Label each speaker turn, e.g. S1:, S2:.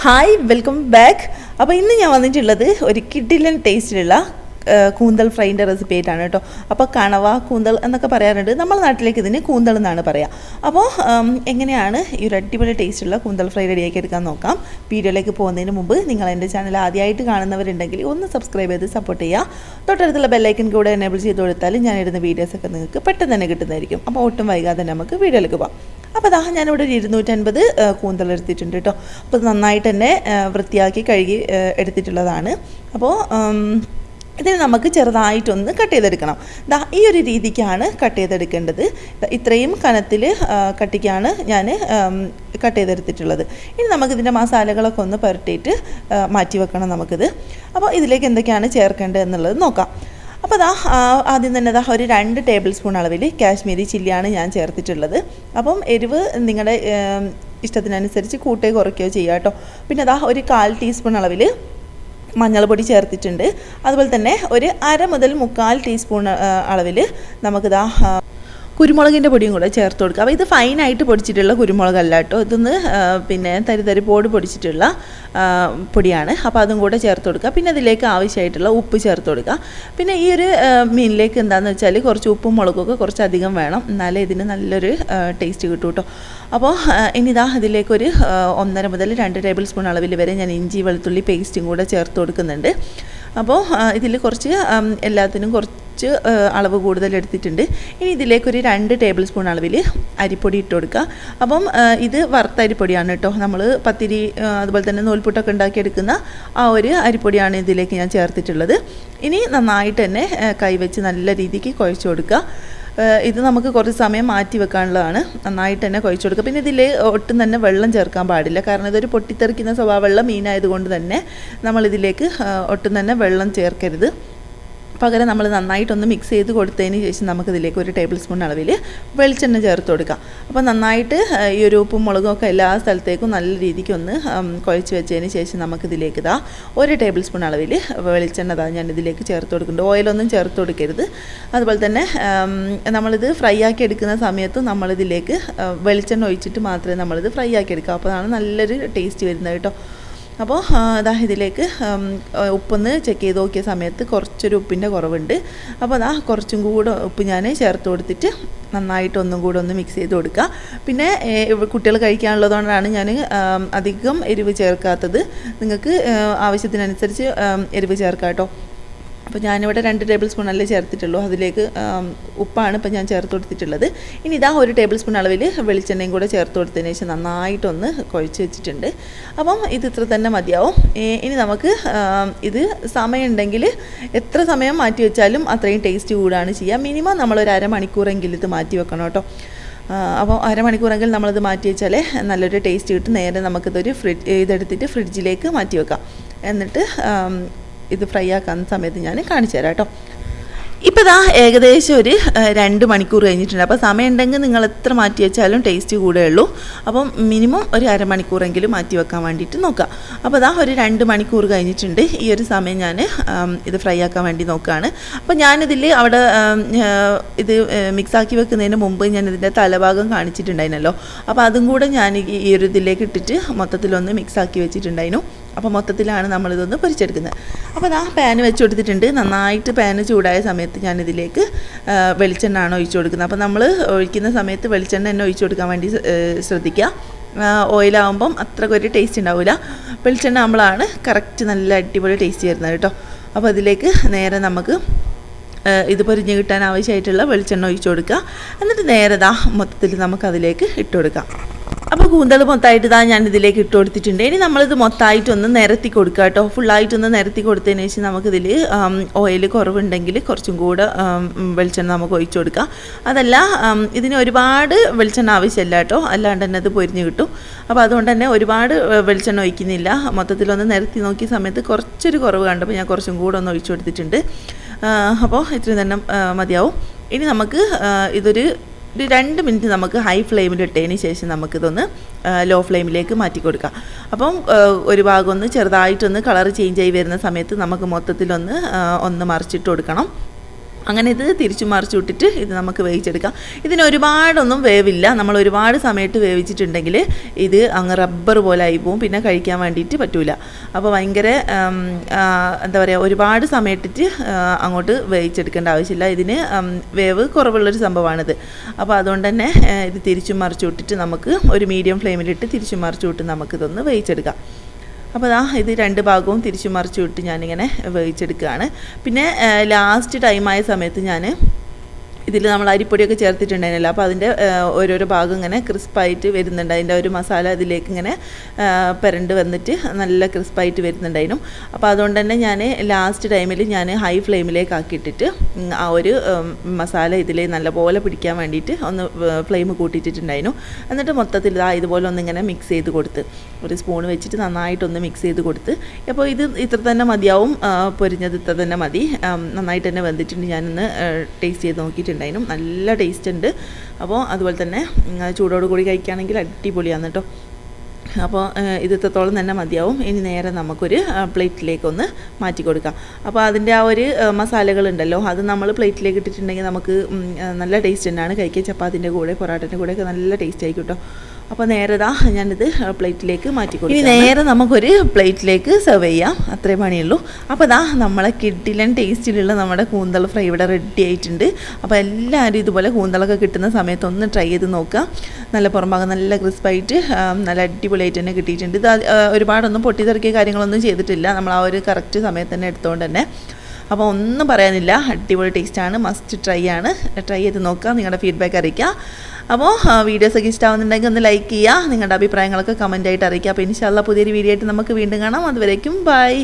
S1: Hi welcome back. അപ്പോൾ ഇന്ന് ഞാൻ വന്നിട്ടുള്ളത് ഒരു കിഡിലൻ ടേസ്റ്റിലുള്ള കൂന്തൽ ഫ്രൈൻ്റെ റെസിപ്പി ആയിട്ടാണ് കേട്ടോ. അപ്പോൾ കണവ കൂന്തൽ എന്നൊക്കെ പറയാറുണ്ട്, നമ്മുടെ നാട്ടിലേക്ക് ഇതിന് കൂന്തൽ എന്നാണ് പറയുക. അപ്പോൾ എങ്ങനെയാണ് ഈ ഒരു അടിപൊളി ടേസ്റ്റുള്ള കൂന്തൽ ഫ്രൈ റെഡിയാക്കി എടുക്കാൻ നോക്കാം. വീഡിയോയിലേക്ക് പോകുന്നതിന് മുമ്പ് നിങ്ങൾ എൻ്റെ ചാനൽ ആദ്യമായിട്ട് കാണുന്നവരുണ്ടെങ്കിൽ ഒന്ന് സബ്സ്ക്രൈബ് ചെയ്ത് സപ്പോർട്ട് ചെയ്യുക. തൊട്ടടുത്തുള്ള ബെല്ലൈക്കൻ കൂടെ എനേബിൾ ചെയ്ത് കൊടുത്താൽ ഞാൻ ഇടുന്ന വീഡിയോസൊക്കെ നിങ്ങൾക്ക് പെട്ടെന്ന് തന്നെ കിട്ടുന്നതായിരിക്കും. അപ്പോൾ ഒട്ടും വൈകാതെ നമുക്ക് വീഡിയോയിലേക്ക് പോകാം. അപ്പോൾ അതാ ഞാനിവിടെ ഒരു 250 കൂന്തൽ എടുത്തിട്ടുണ്ട് കേട്ടോ. അപ്പോൾ നന്നായിട്ട് തന്നെ വൃത്തിയാക്കി കഴുകി എടുത്തിട്ടുള്ളതാണ്. അപ്പോൾ ഇതിന് നമുക്ക് ചെറുതായിട്ടൊന്ന് കട്ട് ചെയ്തെടുക്കണം. ഈ ഒരു രീതിക്കാണ് കട്ട് ചെയ്തെടുക്കേണ്ടത്. ഇത്രയും കനത്തിൽ കട്ടിക്കാണ് ഞാൻ കട്ട് ചെയ്തെടുത്തിട്ടുള്ളത്. ഇനി നമുക്കിതിൻ്റെ മസാലകളൊക്കെ ഒന്ന് പുരട്ടിയിട്ട് മാറ്റി വെക്കണം നമുക്കിത്. അപ്പോൾ ഇതിലേക്ക് എന്തൊക്കെയാണ് ചേർക്കേണ്ടത് എന്നുള്ളത് നോക്കാം. അപ്പോൾ ആദ്യം തന്നെ ഒരു 2 ടേബിൾ സ്പൂൺ അളവിൽ കാശ്മീരി ചില്ലിയാണ് ഞാൻ ചേർത്തിട്ടുള്ളത്. അപ്പം എരിവ് നിങ്ങളുടെ ഇഷ്ടത്തിനനുസരിച്ച് കൂട്ടുകയോ കുറയ്ക്കുകയോ ചെയ്യുക കേട്ടോ. പിന്നെ ഒരു 1/4 ടീസ്പൂൺ അളവിൽ മഞ്ഞൾപ്പൊടി ചേർത്തിട്ടുണ്ട്. അതുപോലെ തന്നെ ഒരു 1/2 മുതൽ 1/4 ടീസ്പൂൺ അളവിൽ നമുക്കിതാ കുരുമുളകിൻ്റെ പൊടിയും കൂടെ ചേർത്ത് കൊടുക്കുക. അപ്പോൾ ഇത് ഫൈനായിട്ട് പൊടിച്ചിട്ടുള്ള കുരുമുളകല്ല കേട്ടോ, ഇതൊന്ന് പിന്നെ തരിതരിപ്പോട് പൊടിച്ചിട്ടുള്ള പൊടിയാണ്. അപ്പോൾ അതും കൂടെ ചേർത്ത് കൊടുക്കുക. പിന്നെ അതിലേക്ക് ആവശ്യമായിട്ടുള്ള ഉപ്പ് ചേർത്ത് കൊടുക്കുക. പിന്നെ ഈ ഒരു മീനിലേക്ക് എന്താണെന്ന് വെച്ചാൽ കുറച്ച് ഉപ്പും മുളകൊക്കെ കുറച്ച് അധികം വേണം, എന്നാലേ ഇതിന് നല്ലൊരു ടേസ്റ്റ് കിട്ടും കേട്ടോ. അപ്പോൾ ഇനി ഇതിലേക്കൊരു 1.5 മുതൽ 2 ടേബിൾ സ്പൂൺ അളവിൽ വരെ ഞാൻ ഇഞ്ചി വെളുത്തുള്ളി പേസ്റ്റും കൂടെ ചേർത്ത് കൊടുക്കുന്നുണ്ട്. അപ്പോൾ ഇതിൽ കുറച്ച് എല്ലാത്തിനും കുറച്ച് അളവ് കൂടുതൽ എടുത്തിട്ടുണ്ട്. ഇനി ഇതിലേക്കൊരു 2 ടേബിൾ സ്പൂൺ അളവിൽ അരിപ്പൊടി ഇട്ട് കൊടുക്കുക. അപ്പം ഇത് വറുത്ത അരിപ്പൊടിയാണ് കേട്ടോ. നമ്മൾ പത്തിരി അതുപോലെ തന്നെ നൂൽപുട്ടൊക്കെ ഉണ്ടാക്കിയെടുക്കുന്ന ആ ഒരു അരിപ്പൊടിയാണ് ഇതിലേക്ക് ഞാൻ ചേർത്തിട്ടുള്ളത്. ഇനി നന്നായിട്ട് തന്നെ കൈവച്ച് നല്ല രീതിക്ക് കുഴച്ച് കൊടുക്കുക. ഇത് നമുക്ക് കുറച്ച് സമയം മാറ്റി വെക്കാനുള്ളതാണ്. നന്നായിട്ട് തന്നെ കുഴച്ച് കൊടുക്കുക. പിന്നെ ഇതിൽ ഒട്ടും തന്നെ വെള്ളം ചേർക്കാൻ പാടില്ല, കാരണം ഇതൊരു പൊട്ടിത്തെറിക്കുന്ന സ്വഭാവമുള്ള മീനായതുകൊണ്ട് തന്നെ നമ്മളിതിലേക്ക് ഒട്ടും തന്നെ വെള്ളം ചേർക്കരുത്. പകരം നമ്മൾ നന്നായിട്ടൊന്ന് മിക്സ് ചെയ്ത് കൊടുത്തതിന് ശേഷം നമുക്കിതിലേക്ക് 1 ടേബിൾ സ്പൂൺ അളവിൽ വെളിച്ചെണ്ണ ചേർത്ത് കൊടുക്കാം. അപ്പോൾ നന്നായിട്ട് ഈ ഒരു ഉപ്പും മുളകും ഒക്കെ എല്ലാ സ്ഥലത്തേക്കും നല്ല രീതിക്ക് ഒന്ന് കുഴച്ച് വെച്ചതിന് ശേഷം നമുക്കിതിലേക്ക് 1 ടേബിൾ സ്പൂൺ അളവിൽ വെളിച്ചെണ്ണ ഞാൻ ഇതിലേക്ക് ചേർത്ത് കൊടുക്കുന്നുണ്ട്. ഓയിലൊന്നും ചേർത്ത് കൊടുക്കരുത്. അതുപോലെ തന്നെ നമ്മളിത് ഫ്രൈ ആക്കി എടുക്കുന്ന സമയത്ത് നമ്മളിതിലേക്ക് വെളിച്ചെണ്ണ ഒഴിച്ചിട്ട് മാത്രമേ നമ്മളിത് ഫ്രൈ ആക്കി എടുക്കുക. അപ്പോൾ അതാണ് നല്ലൊരു ടേസ്റ്റ് വരുന്നത് കേട്ടോ. അപ്പോൾ ഇതിലേക്ക് ഉപ്പൊന്ന് ചെക്ക് ചെയ്ത് നോക്കിയ സമയത്ത് കുറച്ചൊരു ഉപ്പിൻ്റെ കുറവുണ്ട്. അപ്പോൾ കുറച്ചും കൂടെ ഉപ്പ് ഞാൻ ചേർത്ത് കൊടുത്തിട്ട് നന്നായിട്ടൊന്നും കൂടെ ഒന്ന് മിക്സ് ചെയ്ത് കൊടുക്കുക. പിന്നെ കുട്ടികൾ കഴിക്കാനുള്ളതുകൊണ്ടാണ് ഞാൻ അധികം എരിവ് ചേർക്കാത്തത്. നിങ്ങൾക്ക് ആവശ്യത്തിനനുസരിച്ച് എരിവ് ചേർക്കാം കേട്ടോ. അപ്പോൾ ഞാനിവിടെ 2 ടേബിൾ സ്പൂൺ അല്ലേ ചേർത്തിട്ടുള്ളൂ, അതിലേക്ക് ഉപ്പാണ് ഇപ്പോൾ ഞാൻ ചേർത്ത് കൊടുത്തിട്ടുള്ളത്. ഇനി 1 ടേബിൾ സ്പൂൺ അളവിൽ വെളിച്ചെണ്ണയും കൂടെ ചേർത്ത് കൊടുത്തതിന് ശേഷം നന്നായിട്ടൊന്ന് കുഴച്ച് വെച്ചിട്ടുണ്ട്. അപ്പം ഇത് ഇത്ര തന്നെ മതിയാവും. ഇനി നമുക്ക് ഇത് സമയമുണ്ടെങ്കിൽ എത്ര സമയം മാറ്റി വെച്ചാലും അത്രയും ടേസ്റ്റ് കൂടാണ് ചെയ്യുക. മിനിമം നമ്മളൊരു അരമണിക്കൂറെങ്കിലും ഇത് മാറ്റി വെക്കണം കേട്ടോ. അപ്പോൾ അരമണിക്കൂറെങ്കിലും നമ്മളിത് മാറ്റി വെച്ചാൽ നല്ലൊരു ടേസ്റ്റ് കിട്ടും. നേരെ നമുക്കിതൊരു ഇതെടുത്തിട്ട് ഫ്രിഡ്ജിലേക്ക് മാറ്റി വെക്കാം. എന്നിട്ട് ഇത് ഫ്രൈ ആക്കുന്ന സമയത്ത് ഞാൻ കാണിച്ചു തരാം കേട്ടോ. ഇപ്പോൾ ഏകദേശം ഒരു 2 മണിക്കൂർ കഴിഞ്ഞിട്ടുണ്ട്. അപ്പോൾ സമയം ഉണ്ടെങ്കിൽ നിങ്ങൾ എത്ര മാറ്റി വെച്ചാലും ടേസ്റ്റ് കൂടുകയുള്ളൂ. അപ്പം മിനിമം ഒരു അരമണിക്കൂറെങ്കിലും മാറ്റി വെക്കാൻ വേണ്ടിയിട്ട് നോക്കുക. അപ്പോൾ ഒരു 2 മണിക്കൂർ കഴിഞ്ഞിട്ടുണ്ട്. ഈ ഒരു സമയം ഞാൻ ഇത് ഫ്രൈ ആക്കാൻ വേണ്ടി നോക്കുകയാണ്. അപ്പോൾ ഞാനിതിൽ അവിടെ ഇത് മിക്സാക്കി വെക്കുന്നതിന് മുമ്പ് ഞാൻ ഇതിൻ്റെ തലഭാഗം കാണിച്ചിട്ടുണ്ടായിരുന്നല്ലോ. അപ്പോൾ അതും കൂടെ ഞാൻ ഈ ഒരു ഇതിലേക്ക് ഇട്ടിട്ട് മൊത്തത്തിലൊന്ന് മിക്സാക്കി വെച്ചിട്ടുണ്ടായിരുന്നു. അപ്പോൾ മൊത്തത്തിലാണ് നമ്മളിതൊന്ന് പൊരിച്ചെടുക്കുന്നത്. അപ്പോൾ പാന് വെച്ച് കൊടുത്തിട്ടുണ്ട്. നന്നായിട്ട് പാന് ചൂടായ സമയത്ത് ഞാനിതിലേക്ക് വെളിച്ചെണ്ണ ആണ് ഒഴിച്ചു കൊടുക്കുന്നത്. അപ്പോൾ നമ്മൾ ഒഴിക്കുന്ന സമയത്ത് വെളിച്ചെണ്ണ തന്നെ ഒഴിച്ചു കൊടുക്കാൻ വേണ്ടി ശ്രദ്ധിക്കുക. ഓയിലാകുമ്പം അത്രക്കൊരു ടേസ്റ്റ് ഉണ്ടാവില്ല. വെളിച്ചെണ്ണ ആകുമ്പോഴാണ് കറക്റ്റ് നല്ല അടിപൊളി ടേസ്റ്റ് വരുന്നത് കേട്ടോ. അപ്പോൾ അതിലേക്ക് നേരെ നമുക്ക് ഇത് പൊരിഞ്ഞ് കിട്ടാൻ ആവശ്യമായിട്ടുള്ള വെളിച്ചെണ്ണ ഒഴിച്ചു കൊടുക്കുക. എന്നിട്ട് നേരെ മൊത്തത്തിൽ നമുക്കതിലേക്ക് ഇട്ട് കൊടുക്കാം. അപ്പോൾ കൂന്തൽ മൊത്തമായിട്ട് ഞാൻ ഇതിലേക്ക് ഇട്ട് കൊടുത്തിട്ടുണ്ട്. ഇനി നമ്മളിത് മൊത്തമായിട്ടൊന്ന് നിരത്തി കൊടുക്കുക കേട്ടോ. ഫുള്ളായിട്ടൊന്ന് നിരത്തി കൊടുത്തതിന് ശേഷം നമുക്കിതിൽ ഓയിൽ കുറവുണ്ടെങ്കിൽ കുറച്ചും കൂടെ വെളിച്ചെണ്ണ നമുക്ക് ഒഴിച്ചു കൊടുക്കാം. അതല്ല ഇതിന് ഒരുപാട് വെളിച്ചെണ്ണ ആവശ്യമില്ല കേട്ടോ, അല്ലാണ്ട് തന്നെ അത് പൊരിഞ്ഞ് കിട്ടും. അപ്പോൾ അതുകൊണ്ട് തന്നെ ഒരുപാട് വെളിച്ചെണ്ണ ഒഴിക്കുന്നില്ല. മൊത്തത്തിലൊന്ന് നിരത്തി നോക്കിയ സമയത്ത് കുറച്ചൊരു കുറവ് കണ്ടപ്പോൾ ഞാൻ കുറച്ചും കൂടെ ഒന്ന് ഒഴിച്ചു കൊടുത്തിട്ടുണ്ട്. അപ്പോൾ ഇത്രയും തന്നെ മതിയാവും. ഇനി നമുക്ക് ഇതൊരു 2 മിനിറ്റ് നമുക്ക് ഹൈ ഫ്ലെയിമിൽ ഇട്ടതിന് ശേഷം നമുക്കിതൊന്ന് ലോ ഫ്ലെയിമിലേക്ക് മാറ്റി കൊടുക്കാം. അപ്പം ഒരു ഭാഗം ഒന്ന് ചെറുതായിട്ടൊന്ന് കളർ ചേഞ്ച് ആയി വരുന്ന സമയത്ത് നമുക്ക് മൊത്തത്തിലൊന്ന് മറിച്ചിട്ട് കൊടുക്കണം. അങ്ങനെ ഇത് തിരിച്ചു മറിച്ചു വിട്ടിട്ട് ഇത് നമുക്ക് വേവിച്ചെടുക്കാം. ഇതിന് ഒരുപാടൊന്നും വേവില്ല. നമ്മൾ ഒരുപാട് സമയത്ത് വേവിച്ചിട്ടുണ്ടെങ്കിൽ ഇത് അങ്ങ് റബ്ബർ പോലെ ആയി പോവും, പിന്നെ കഴിക്കാൻ വേണ്ടിയിട്ട് പറ്റൂല. അപ്പോൾ ഭയങ്കര എന്താ പറയുക, ഒരുപാട് സമയത്തിട്ട് അങ്ങോട്ട് വേവിച്ചെടുക്കേണ്ട ആവശ്യമില്ല. ഇതിന് വേവ് കുറവുള്ളൊരു സംഭവമാണിത്. അപ്പോൾ അതുകൊണ്ട് തന്നെ ഇത് തിരിച്ചു മറിച്ചു വിട്ടിട്ട് നമുക്ക് ഒരു മീഡിയം ഫ്ലെയിമിലിട്ട് തിരിച്ചു മറിച്ചു വിട്ട് നമുക്കിതൊന്ന് വേവിച്ചെടുക്കാം. അപ്പോൾ ഇത് 2 ഭാഗവും തിരിച്ചു മറിച്ചു വിട്ട് ഞാനിങ്ങനെ വേവിച്ചെടുക്കുകയാണ്. പിന്നെ ലാസ്റ്റ് ടൈമായ സമയത്ത് ഞാൻ ഇതിൽ നമ്മൾ അരിപ്പൊടിയൊക്കെ ചേർത്തിട്ടുണ്ടായിരുന്നല്ലോ, അപ്പോൾ അതിൻ്റെ ഓരോരോ ഭാഗം ഇങ്ങനെ ക്രിസ്പായിട്ട് വരുന്നുണ്ട്. അതിൻ്റെ ഒരു മസാല ഇതിലേക്ക് ഇങ്ങനെ പുരണ്ട് വന്നിട്ട് നല്ല ക്രിസ്പായിട്ട് വരുന്നുണ്ടായിരുന്നു. അപ്പോൾ അതുകൊണ്ട് തന്നെ ഞാൻ ലാസ്റ്റ് ടൈമിൽ ഞാൻ ഹൈ ഫ്ലെയിമിലേക്ക് ആക്കിയിട്ടിട്ട് ആ ഒരു മസാല ഇതിൽ നല്ലപോലെ പിടിക്കാൻ വേണ്ടിയിട്ട് ഒന്ന് ഫ്ലെയിം കൂട്ടിയിട്ടുണ്ടായിരുന്നു. എന്നിട്ട് മൊത്തത്തിൽ ഇതുപോലെ ഒന്നിങ്ങനെ മിക്സ് ചെയ്ത് കൊടുത്ത് ഒരു സ്പൂൺ വെച്ചിട്ട് നന്നായിട്ടൊന്ന് മിക്സ് ചെയ്ത് കൊടുത്ത്. അപ്പോൾ ഇത് ഇത്ര തന്നെ മതിയാവും, പൊരിഞ്ഞത് ഇത്ര തന്നെ മതി. നന്നായിട്ട് തന്നെ വെന്തിട്ടുണ്ട്. ഞാനൊന്ന് ടേസ്റ്റ് ചെയ്ത് നോക്കിയിട്ടുണ്ട്. നല്ല ടേസ്റ്റ് ഉണ്ട്. അപ്പോൾ അതുപോലെ തന്നെ ചൂടോട് കൂടി കഴിക്കുകയാണെങ്കിൽ അടിപൊളിയാണ് കേട്ടോ. അപ്പോൾ ഇത് ഇത്രത്തോളം തന്നെ മതിയാവും. ഇനി നേരെ നമുക്കൊരു പ്ലേറ്റിലേക്കൊന്ന് മാറ്റി കൊടുക്കാം. അപ്പോൾ അതിൻ്റെ ആ ഒരു മസാലകളുണ്ടല്ലോ, അത് നമ്മൾ പ്ലേറ്റിലേക്ക് ഇട്ടിട്ടുണ്ടെങ്കിൽ നമുക്ക് നല്ല ടേസ്റ്റ് തന്നെയാണ് കഴിക്കുക. ചപ്പാത്തിൻ്റെ കൂടെ പൊറാട്ടൻ്റെ കൂടെയൊക്കെ നല്ല ടേസ്റ്റ് ആയിരിക്കും കേട്ടോ. അപ്പോൾ നേരെ ഞാനിത് പ്ലേറ്റിലേക്ക് മാറ്റി കൊടുക്കും. ഇനി നേരെ നമുക്കൊരു പ്ലേറ്റിലേക്ക് സെർവ് ചെയ്യാം, അത്രേ പണിയുള്ളൂ. അപ്പോൾ നമ്മളെ കിഡിലൻ ടേസ്റ്റിലുള്ള നമ്മുടെ കൂന്തൽ ഫ്രൈ ഇവിടെ റെഡി ആയിട്ടുണ്ട്. അപ്പോൾ എല്ലാവരും ഇതുപോലെ കൂന്തലൊക്കെ കിട്ടുന്ന സമയത്ത് ഒന്ന് ട്രൈ ചെയ്ത് നോക്കുക. നല്ല പുറംഭാഗം നല്ല ക്രിസ്പായിട്ട് നല്ല അടിപൊളിയായിട്ട് തന്നെ കിട്ടിയിട്ടുണ്ട്. ഇത് ഒരുപാടൊന്നും പൊട്ടിത്തെറിക്കിയ കാര്യങ്ങളൊന്നും ചെയ്തിട്ടില്ല. നമ്മൾ ആ ഒരു കറക്റ്റ് സമയത്ത് തന്നെ എടുത്തുകൊണ്ട് തന്നെ. അപ്പോൾ ഒന്നും പറയാനില്ല, അടിപൊളി ടേസ്റ്റാണ്, മസ്റ്റ് ട്രൈ ആണ്. ട്രൈ ചെയ്ത് നോക്കുക, നിങ്ങളുടെ ഫീഡ്ബാക്ക് അറിയിക്കുക. അപ്പോൾ വീഡിയോസൊക്കെ ഇഷ്ടമാവുന്നുണ്ടെങ്കിൽ ഒന്ന് ലൈക്ക് ചെയ്യുക, നിങ്ങളുടെ അഭിപ്രായങ്ങളൊക്കെ കമൻറ്റായിട്ട് അറിയിക്കുക. അപ്പോൾ ഇൻഷാല്ലാ പുതിയൊരു വീഡിയോ ആയിട്ട് നമുക്ക് വീണ്ടും കാണാം. അതുവരേക്കും ബൈ.